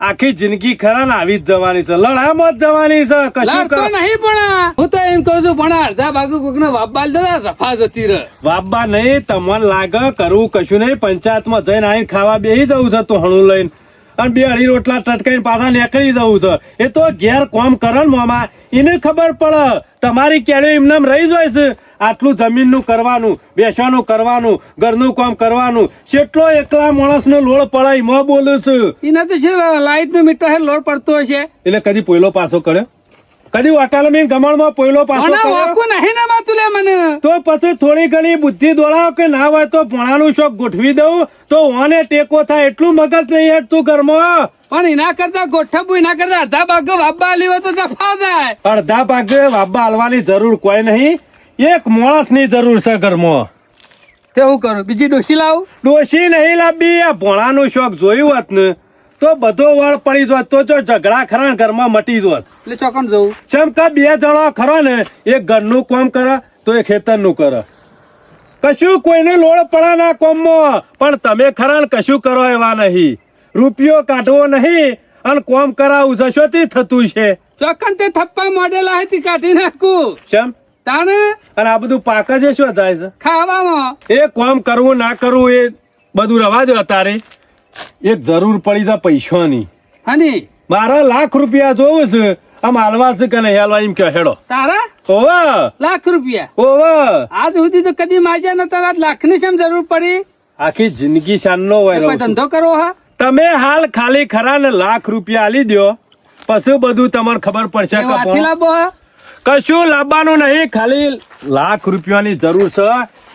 આખી જિંદગી ખરા ને આવી જ જવાની છે, લડામાં જ જવાની છે. કશું લડતો કર- નહીં પણ હું તો એમ કહું છું પણ અડધા ભાગુ કોક ને વાપબાલ દે સફા જતી રહે. વાપબા નહીં, તમને લાગે કરવું કશું નહીં. પંચાયતમાં જઈને આવીને ખાવા બેસી જવું છે તો હણું લઈને, અને બે અઢી રોટલા ટટકાઈને પાછા નીકળી જવું છે. એ તો ઘેર કોમ કરે ને મોમાં, એને ખબર પડે. તમારી ક્યારે એમને એમ રહી જાય છે. આટલું જમીનનું કરવાનું, બેસવાનું કરવાનું, ઘરનું કામ કરવાનું, કેટલો એકલા માણસનો લોડ પડાય એમાં બોલું છું. એના તો છે લાઈટ નું મીટર લોડ પડતો હશે. એટલે કદી પોયલો પાછો કર્યો? કદી વકાલમી ગમણમાં પોયલો પાછો મને કર્યો? વાંકું નહીં ને માતું લે મને. તો પછી થોડી ઘણી બુદ્ધિ દોડાવ કે ના હોય તો ભણાનું શોખ ગોઠવી દઉં તો ઓને ટેકો થાય. એટલું મગજ નહીં હેઠતું ઘરમાં. પણ એના કરતા ગોઠવું એના કરતા અડધા ભાગો વાપબા આલી હોય તો જફા જાય. અડધા ભાગે વાબા હાલવાની જરૂર કોઈ નહીં, એક માણસ ની જરૂર છે ઘરમાં. તેવું કરું બીજી ડોસી લાવું. ડોશી નહીં લાવવી. આ ભણાનું શોખ જોયું હોત ને તો બધો વાળ પડી જોત, તો જો ઝઘડા ખરા ને ઘરમાં મટી જોત. એટલે ચોકન જવું. જેમ કે બે જણા ખરો ને, એક ઘરનું કામ કરે તો એ ખેતરનું કરે. કશું કોઈને લોડ પડે ના કોમમાં, પણ તમે ખરા ને કશું કરો એવા નહીં. રૂપિયો કાઢવો નહીં અને કોમ કરાવું જશોથી થતું છે. ચોકન તે થપ્પા મોડેલા હતી કાઢી નાખું. કેમ? તાને અને આ બધું પાક જ શું થાય છે? ખાવામાં એ કોમ કરવું ના કરવું એ બધું રવા દો. અત્યારે એક જરૂર પડી છે પૈસાની. હની મારા લાખ રૂપિયા જોવું છે, આમ હાલવા છે કે નહીં હાલવા એમ કે હેડો. તારા ઓવે ₹1,00,000 ઓવે. આજ સુધી તો કદી માજ્યા નતા. આજ લાખની શેમ જરૂર પડી? આખી જિંદગી શાનનો હોય કોઈ રહું છું. ધંધો કરવો હા? તમે હાલ ખાલી ખરા ને લાખ રૂપિયા આલી દો, પછી બધું તમને ખબર પડશે. એવું હાથી કે લાવવો હા? કશું લાવવાનું નહીં, ખાલી લાખ રૂપિયાની જરૂર છે.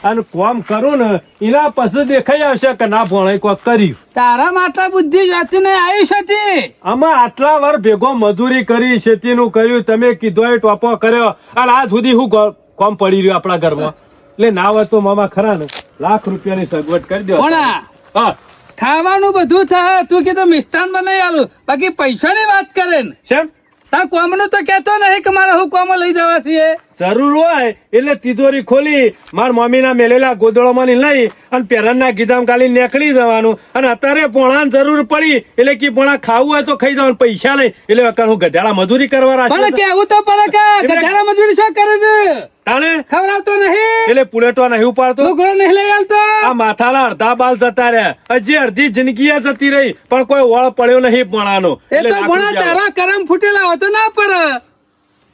અને કોમ કરું ને એના પછી દેખાઈ આવશે કે ના ભણાઈ કોક કર્યું. તારા માતા બુદ્ધિ જાતી નહીં આયુષ હતી. આમાં આટલા વાર ભેગો મજૂરી કરી, ખેતીનું કર્યું, તમે કીધો એ ટોપો કર્યો, અને આજ સુધી શું કોમ પડી રહ્યું આપણા ઘરમાં? એટલે ના હોય તો મામા ખરા ને લાખ રૂપિયાની સગવડ કરી દો. ભણા હા, ખાવાનું બધું થાય. તું કીધું મિષ્ટાન બનાવી આલું, બાકી પૈસાની વાત કરે ને કેમ? તા કોમનું તો કેતો નહીં કે મારે હું કોમ લઈ જવા છીએ. જરૂર હોય એટલે તિજોરી ખોલી માર મમ્મીના મેલેલા ગોદડોમાં લઈ અને પેરનના ગીધામ ગાલી નીકળી જવાનું. અને અત્યારે પોણાની જરૂર પડી એટલે કે પોણા ખાવું હોય તો ખાઈ જવાનું, પૈસા નહીં એટલે વખત હું ગધેડા મજૂરી કરવા પણ રાખ્યો. કેવું તો પડે કે ગધાડા મજૂરી શું કરે છે? તાણે ખવડાવતો નહીં, એટલે પુલેટો નહીં ઉપાડતો. લુગડો નહીં લઈ આલતો. આ માથાના અડધા બાલ જતા રહ્યા, હજી અડધી જિંદગી એ જતી રહી, પણ કોઈ વળ પડ્યો નહીં પોણાનો. એ એટલે તો લાખ ભણા રૂપિયા તારા કરમ ફૂટેલા હોય તો ના પર.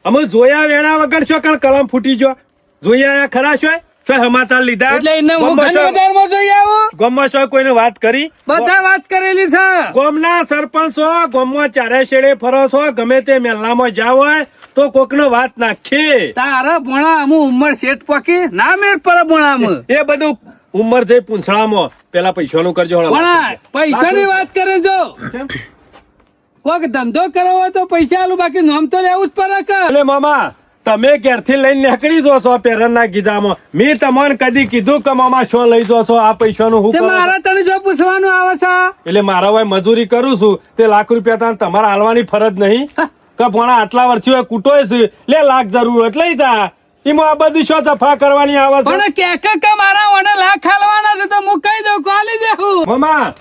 અમે જોયા વેણા વગર છો કાલ કલમ ફૂટી ગયો. જોયા ખરા છો? છો સમાચાર લીધા? એટલે એને હું ગોમમાં ઘણી છો? બજારમાં જોઈ આવું. ગોમમાં છો કોઈને વાત કરી? બધા વાત કરેલી છે. ગોમના સરપંચ છો, ગોમમાં ચારે શેડે ફરો છો, ગમે તે મેલામાં જાવ હોય તો કોકનો વાત નાખી. તારા ભણા અમુ ઉંમર શેઠ પકી ના મેર પર ભણા અમુ. એ બધું ઉંમર જઈ પૂંછડામાં પેલા પૈસાનું કરજો. ભણા પૈસાની વાત કરે જો કેમ? કોક ધંધો કરવો હોય તો પૈસા આલું, બાકી નોમ તો લેવું જ પડે કે. એટલે મામા તમે ઘેરથી લઈને નીકળી જો છો પેરનના ગીધામાં. મેં તમને કદી કીધું કે મામા શું લઈ જો છો? આ પૈસાનું હું તે કરો છો? મારા તને જો પૂછવાનું આવે છે? એટલે મારા ભાઈ મજૂરી કરું છું તે લાખ રૂપિયા તાન તમારે હાલવાની ફરજ નહીં કે ભણા આટલા વર્ષથી હોય કૂટોય છે લે લાખ જરૂર એટલે ઈ થા. એમાં આ બધી શું તફા કરવાની આવે છે? પણ કે મારા ઓને લાખ હાલવાના છે તો હું કહી દઉં કોલી દેવું. મામા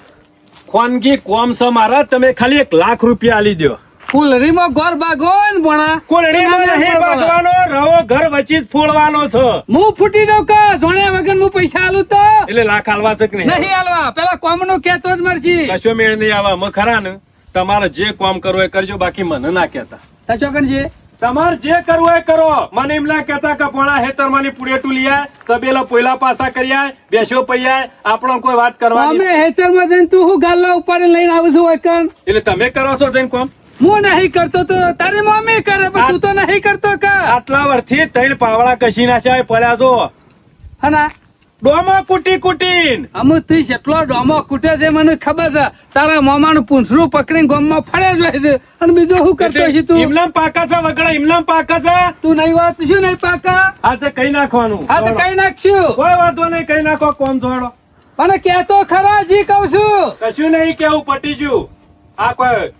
ખોનગી કોમ છે મારા, તમે ખાલી 1 લાખ રૂપિયા આલી દો. ફૂલરીમાં ગોર બાગો હોય ને ભણા કોળડીમાં નહીં બાંધવાનો, રવો ઘર વચ્ચે જ ફોડવાનો છે. હું ફૂટી દઉં કે જોણ્યા વગર હું પૈસા આલું તો એટલે લાખ હાલવા છે કે નહીં? નહીં હાલવા. પેલા કોમ નું કેતો જ મરજી. કશો મેળ નહીં આવે. અમે ખરા ને તમારે જે કામ કરવો એ કરજો, બાકી મને ના કહેતા. ચોકનજી તમારે જે કરવું હોય કરો. મને એમ ના કહેતા કે ભણા હેતરમાંની પુડેટું લઈ આય, તબેલા પોયલા પાછા કરી આય, બેસો પૈ આય, આપણો કોઈ વાત કરવાની. અમે હેતરમાં જઈને તું હું ગાલ્લા ઉપાડી લઈને આવું છું વૈકણ. એટલે તમે કરો છો જઈને કોમ? હું નહીં કરતો તો તારી મમ્મી કરે, પણ તું તો નહીં કરતો કા. આટલા વર્ષથી ત્રણ પાવડા કશી નાખ્યા પડ્યા છો હના ડોમો કુટી કુટીન. અમુક તું જેટલો ડોમો કૂટે છે મને ખબર છે. તારા મામાનું પૂંછડું પકડીને ગામમાં ફરે જ હોય છે. અને બીજું શું કરતો છે તું? ઇમલામ પાકા છે વગડા, ઇમલામ પાકા છે. તું નહીં વાત શું નહીં પાકા? આ તે કઈ નાખવાનું. હા તો કઈ નાખશું. કોઈ વાંધો નહીં, કઈ નાખો કોમ જોડો. પણ કેતો ખરા જી કઉ છું. કશું નહીં કેવું, પટી ગયું. આ કોઈ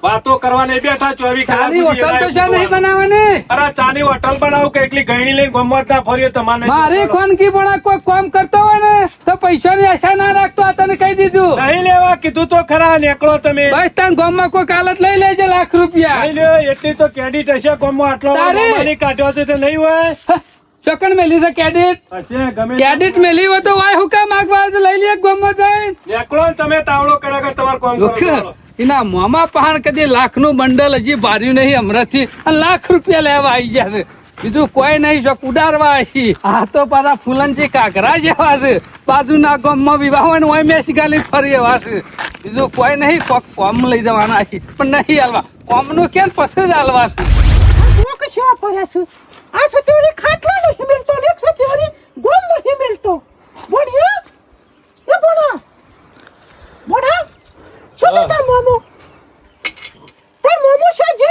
વાતો કરવા નહીં બેઠા 24 કલાક તારી સુધી હોટલ તો એના છે નહીં બનાવવાની. અરે ચાની હોટલ બનાવું કે એકલી ગયણી લઈને ગમત ના ફર્યો તમારે મારી ખોનગી પણ કોઈ કામ કરતો હોય ને તો પૈસાની આશા ના રાખતો. આ તને કહી દીધું. નહીં લેવા કીધું તો ખરા. નીકળો તમે. બસ તને ગામમાં કોઈ કાલત લઈ લેજે લાખ રૂપિયા. નહીં લ્યો, એટલી તો ક્રેડિટ હશે કોમમાં. આટલો તારી. મોબાઈલ કાઢ્યો છે તો નહીં હોય. ચોકન મેલી છે કેડિટ. હશે ગમે કેડિટ મેલી હોય તો વાય હુકા માગવા આવે તો લઈ લે ગામમાં જઈને. નીકળો ને તમે. તાવડો કર્યા કે તમારે કોમ કરો. દુઃખ. એના મામા પહાણ કદી લાખ નું બંડલ હજી ભર્યું નહીં હમણાંથી અને લાખ રૂપિયા લેવા આવી ગયા છે. બીજું કોઈ નહીં શોખ ઉડાડવા આવી. આ તો પાછા ફૂલનજી કાઘરા જેવા છે. બાજુના ગામમાં વિવાહ હોય ને હોય મેસી ગાલી ફરી એવા છે. બીજું કોઈ નહીં. કોક કોમ લઈ જવાના છે પણ નહીં હાલવા. કોમ નું કેમ પછી જ હાલવા છે. કશા પડ્યા છે આ સતીવડી ખાટલો નહીં મિલતો ને એક સતીવડી ગોમ નહીં મિલતો. બોણ્યા એ બોણા બોણા શું છે તાર મોમો? તાર મોમો છે જે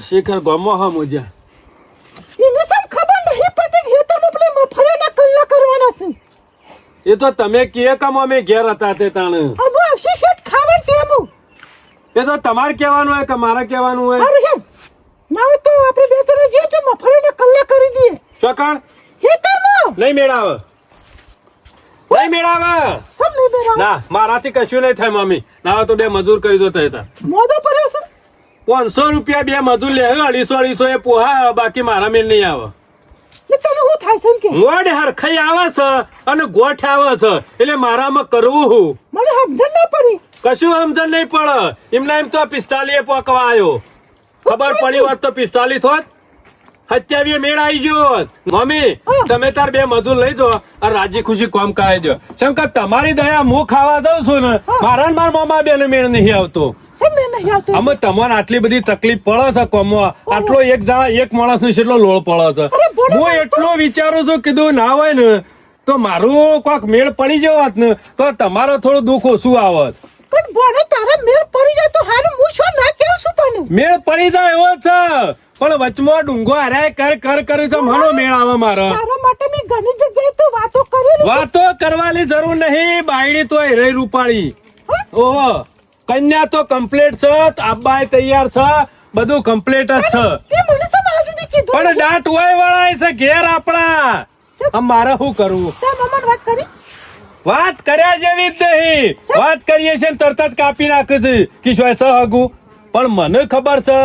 શિખર ગમો હા મુજા. એને સમ ખબર નહીં પડતી કે તમે પેલે મફળાના કલ્લા કરવાના છે. એ તો તમે કે કમ અમે ઘેર હતા તે તાણ. અબો આવશે શેટ ખાવા તેમું. એ તો તમારે કહેવાનું હોય કે મારે કહેવાનું હોય. અરે યાર ના તો આપણે બે ત્રણ જે કે મફળાના કલ્લા કરી દઈએ. ચોકણ હે તમો નહીં મેળાવે, નહીં મેળાવે. સમ નહીં બેરા ના મારાથી કશું નહીં થાય મમ્મી. ના તો બે મજૂર કરી દો તઈ તાર. મોદો પડ્યો છે. 500 રૂપિયા બે મજૂર લે. 250 એ પોહા, બાકી મારા મેલ નહીં આવે. ને તને હું થાય છે એમ કે ગોઠ હરખાઈ આવે છે અને ગોઠ આવે છે એટલે મારામાં કરવું હું. મને સમજણ ના પડી. કશું સમજણ નહીં પડે. એમના એમ તો 45 પોકવા આવ્યો. ખબર પડી હોત તો 45 હોત. 27 મેળ આવી ગયો હોત. મમ્મી તમે તાર બે મજૂર લઈ જો અને રાજી ખુશી કામ કરાવી દો. કેમ કે તમારી દયા હું ખાવા દઉં છું ને મારા ને મારા મામા બેને મેળ નહીં આવતો. સમ નહીં આવતો. અમે તમારે આટલી બધી તકલીફ પડે છે કોમમાં. આટલો એક જણા એક માણસ ને કેટલો લોળ પડે છે. હું એટલું વિચારું છું કીધું ના હોય ને તો મારું કોક મેળ પડી જવો હોત ને તો તમારો થોડું દુઃખ ઓછું આવત. પણ બોને તારા મેળ પડી જાય તો હારું હું શું ના કેવું છું તને. મેળ પડી જાય એવો છે પણ વચમાં ડુંગો હરાય કર કર્યું છે. મનો મેળ આવે મારો. તારા માટે મેં ઘણી જગ્યાએ તો વાતો કરેલી. વાતો કરવાની જરૂર નહીં. બાયડી તો રહી રૂપાળી. ઓહો કન્યા તો કમ્પ્લીટ છે. આબાય તૈયાર છે. બધું કમ્પ્લીટ જ છે. તે મને સમ આ સુધી કીધું. પણ દાંત હોય વળાય છે ઘેર આપણા. આમ મારે શું કરવું? તાર મમ્માને વાત કરી. વાત કર્યા જેવી જ નહીં. વાત કરીએ છીએ ને તરત જ કાપી નાખે છે કિશોર છે હગું. પણ મને ખબર છે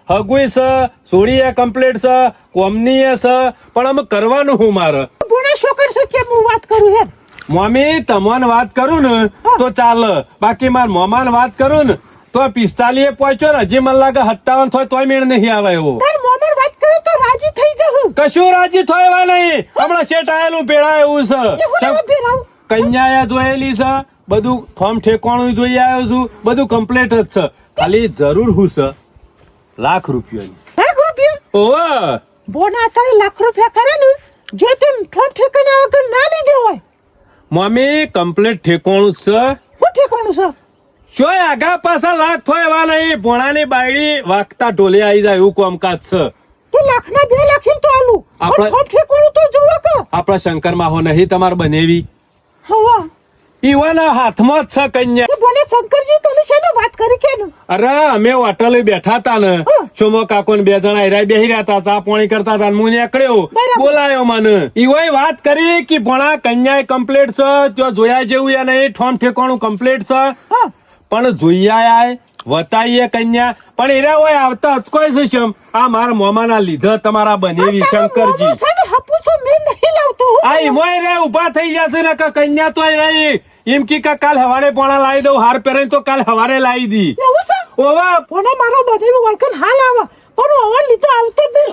હગુય છે, સોડી એ કમ્પ્લીટ છે, કોમની એ છે, પણ અમે કરવાનું હું મારે. બોને શોકર છે કે હું વાત કરું યાર. મમ્મી તમને વાત કરું ને તો ચાલે. બાકી માર મમ્માને વાત કરું ને તો 45 પહોંચ્યો ને હજી મને લાગે 57 થાય તોય મેળ નહીં આવે એવો. તાર મમ્માને વાત કરું તો રાજી થઈ જવું. કશું રાજી થાય એવા નહીં. હમણાં શેઠ આયેલું ભેળા એવું છે. એવું ભેરાવ. કન્યા જોયેલી છે. બધું ફોર્મ ઠેકાણું જોઈ આવ્યો છું. બધું કમ્પ્લીટ જ છે. ખાલી જરૂર હું છે લાખ રૂપિયાની. લાખ રૂપિયા. ઓહ બોના અત્યારે લાખ રૂપિયા કરે ને જે તું ઠોક ઠેકાને વગર ના લીધે હોય. મમ્મી કમ્પ્લીટ ઠેકાણું છે. હું ઠેકાણું છે. ચોય આગા પાછા લાખ થાય એવા નહીં. ભોણાની બાયડી વાગતા ઢોલે આવી જાય એવું કામકાજ છે. તે લાખના 2 લાખીને તો આલું. આપણે- પણ ઠોક ઠેકાણું તો જોવો કે. આપણા શંકરમાં હો નહીં તમારે બનેવી. હવા. ઈવાના હાથમાં જ છે કન્યા. તે બોને શંકરજી તને શેનો વાત કરી કે ને. અરે અમે હોટલે બેઠા હતા ને ચોમો કાકો ને 2 જણા હેરાય બેહી રહ્યા હતા. ચા પાણી કરતા હતા. હું નીકળ્યો બરાબર. બોલાયો મને. ઈવોય વાત કરી કે ભણા કન્યા કમ્પ્લીટ છે. જો જોયા જેવું યા નહીં. ઠોમ ઠેકાણું કમ્પ્લીટ છે. હા. પણ જોયા વતાઈએ કન્યા પણ એરા હોય આવતા અચકોય છે શમ. આ મારા મોમાના લીધે તમારા બનેવી શંકરજી. હપુસો મેં નહીં લાવતો. આ ઈમોય રે ઉભા થઈ જશે ને કે કન્યા તો રહી. એમ કે કાલ હવારે પોણા લાવી દઉં. હાર પહેરીને તો કાલ હવારે લાવી દી. એવું છે. ઓવા બોને મારો બનેવી હોય કે હાલ આવા. પણ ઓવર લીધો આવતો જ નહીં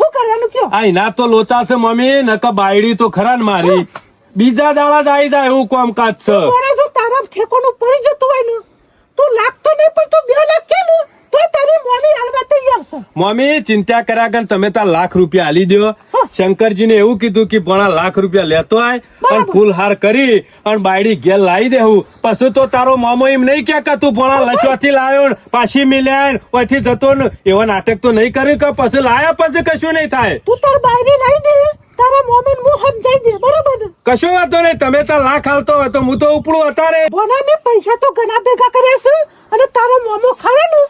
જો આ એના તો લોચા છે મમ્મી, નકર બાયડી તો ખરા ને મારી બીજા દાડા જ આવી જાય એવું કામકાજ છે. મોડા જો તારા ઠેકોનું પડી જતું હોય ને તું લાગતો નહીં પણ તું 2 લાખ કે ને તો તારી મોની હાલવા તૈયાર છે. મમ્મી ચિંતા કર્યા કર, તમે તાર લાખ રૂપિયા આલી દો. શંકરજીને એવું કીધું કે ભણા લાખ રૂપિયા લેતો આય અને ફૂલ હાર કરી અને બાયડી ઘેર લાવી દેવું. પછી તો તારો મામો એમ નહીં કે તું ભણા લચવાથી લાવ્યો ને પાછી મિલ્યા ને ઓથી જતો ને એવા નાટક તો નહીં કર્યું કે પછી લાયા પછી કશું નહીં થાય. તું તાર બાયરી લાવી દે તારા મોમેન મો સમજાઈ દે બરાબર ને. કશું વાતો નહીં, તમે તાર લાખ હાલતો હોય તો હું તો ઉપડું અત્યારે. બોના મેં પૈસા તો ઘણા ભેગા કર્યા છે અને તારો મોમો ખરા ને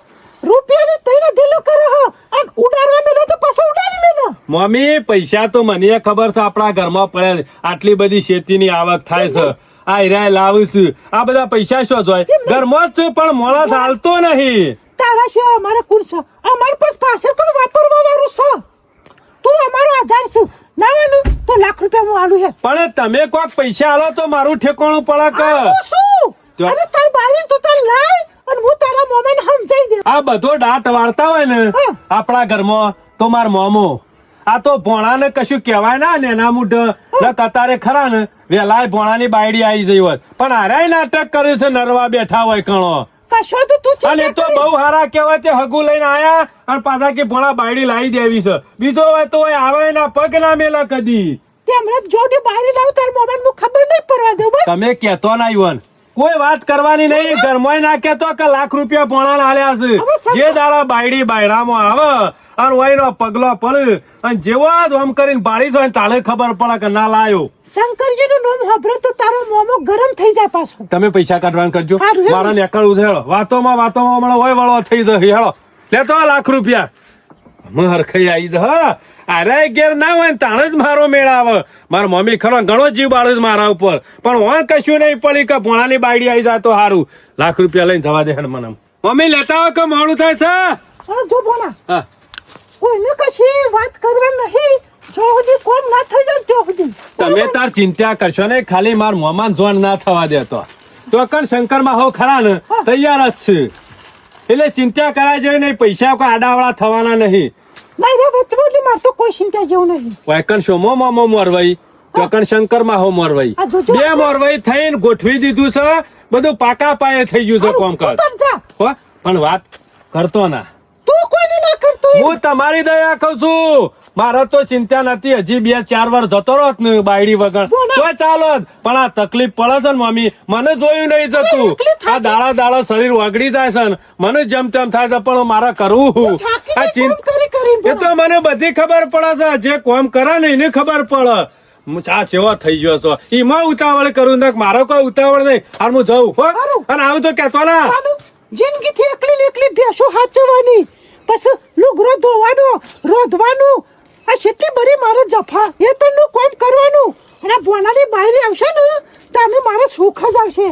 રૂપિયાની તઈને દિલો કરે હો અને ઉડાડવા મેલો તો પાછો ઉડાડી મેલો. મમ્મી પૈસા તો મને ખબર છે આપણા ઘરમાં પડે છે. આટલી બધી શેતીની આવક થાય છે, આ હીરા લાવું છું, આ બધા પૈસા શું જોય ઘરમાં જ છે પણ મોળા ચાલતો નહીં. તારા સિવાય અમારે કોણ છે? અમારી પાસે પાછળ પણ વાપરવા વાળું છે. તું અમારો આધાર છે. લાવવાનું તો લાખ રૂપિયા હું આલું હે. પણ તમે કોક પૈસા આલો તો મારું ઠેકાણું પડે કે. આલું શું? જો. અને તાર બારી તું તાર લાય અને હું તારા મોમેન સમજાઈ દે. આ બધો દાંત વાળતા હોય ને હા. આપણા ઘરમાં તો માર મોમો આ તો ભોણાને કશું કહેવાય ના ને એના મૂઢ કતારે ખરા ને વેલાય ભોણાની બાયડી આવી જઈ હોત પણ હારાય નાટક કર્યું છે નરવા બેઠા હોય કણો. કશો તો તું અને ચિંતા તો કરે. બહુ હારા કહેવાય તે હગું લઈને આયા અને પાછા કે ભોણા બાયડી લાવી દેવી છે. બીજો હોય તો હોય આવે ના પગ ના મેલા કદી. તે હમણાં જોડી બારી લાવ તાર મોમેન હું ખબર નહીં પડવા દઉં બસ. તમે કેતો ના ઈવન કોઈ વાત કરવાની નહીં, ઘરમાં ના કેતો કે લાખ રૂપિયા ભોણા આલ્યા છે. હવે સમજો. જે દાડા બાયડી બાયડામાં આવે અને વહીનો પગલો પડે અને જેવો જ આમ કરીને બાળી જાય તાલે ખબર પડે કે ના લાયો. શંકરજીનું નામ સાંભળે તો તારો મોમો ગરમ થઈ જાય પાછો. તમે પૈસા કાઢવાનું કરજો, હારું, હેલો. મારા નેકળવું છે. હેલો વાતોમાં હમણાં હોય વળો થઈ જશે. હેલો લેતો આ લાખ રૂપિયા હરખાઈ આવી છે. હા અરે ઘેર ના હોય ને તાણે જ મારો મેળ આવે. મારા મમ્મી ખરો ઘણો જીવ બાળે છે મારા ઉપર પણ હોય કશું નહીં પડી કે ભોણાની બાયડી આવી જાય તો સારું. લાખ રૂપિયા લઈને જવા દે હેડ મને. મમ્મી લેતા હોય કે મોડું થાય છે. અને જો બોલા હા કોઈને કશી વાત કરવા નહીં. જો સુધી કોમ ના થઈ જાય ત્યાં સુધી. તમે તાર ચિંતા કરશો ને, ખાલી માર મોમાન જોન ના થવા દેતો તો કણ શંકર માં હો ખરા ને તૈયાર જ છે. એટલે ચિંતા કરાય જેવી નહીં, પૈસા કોઈ આડાવાળા થવાના નહીં. નહીં રે વચમાં માર તો કોઈ ચિંતા જેવું નહીં. વાયકણ શોમો મોમો મોરવાઈ ચોકણ શંકર માં હો મોરવાઈ આ જોજો. બે મોરવાઈ થઈને ગોઠવી દીધું છે. બધું પાકા પાયે થઈ ગયું છે કોમકાજ. તું તાર જા. હો પણ વાત કરતો ના. તું કોઈને ના કરતો એમ. હું તમારી દયા કહું છું. મારે તો ચિંતા નથી, હજી 2-4 વાર જતો રહો ને બાયડી વગર તો ચાલો જ. પણ આ તકલીફ પડે છે ને મમ્મી, મને જોયું નહીં જતું. આ દાડા દાડા શરીર ઓગળી જાય છે ને મને જેમ તેમ થાય છે પણ મારે કરવું. થાકી આ જાય કોમ કરી કરીને એ તો મને બધી ખબર પડે છે, જે કોમ કરે ને એને ખબર પડે. આ સેવા થઈ ગયો છો એમાં ઉતાવળ કરું ને મારો કોઈ ઉતાવળ નહીં. હાલ હું જઉં હો. અને આવું તો કેતો ના. જિંદગીથી એકલી ને એકલી ભેંસો હાચવવાની પછી લુગરો ધોવાનો રોધવાનું આ કેટલી બધી મારે જફા એ તનનું કામ કરવાનું અને ભોણાની બાયરી આવશે ને તો અમે મારે સુખ જ આવશે.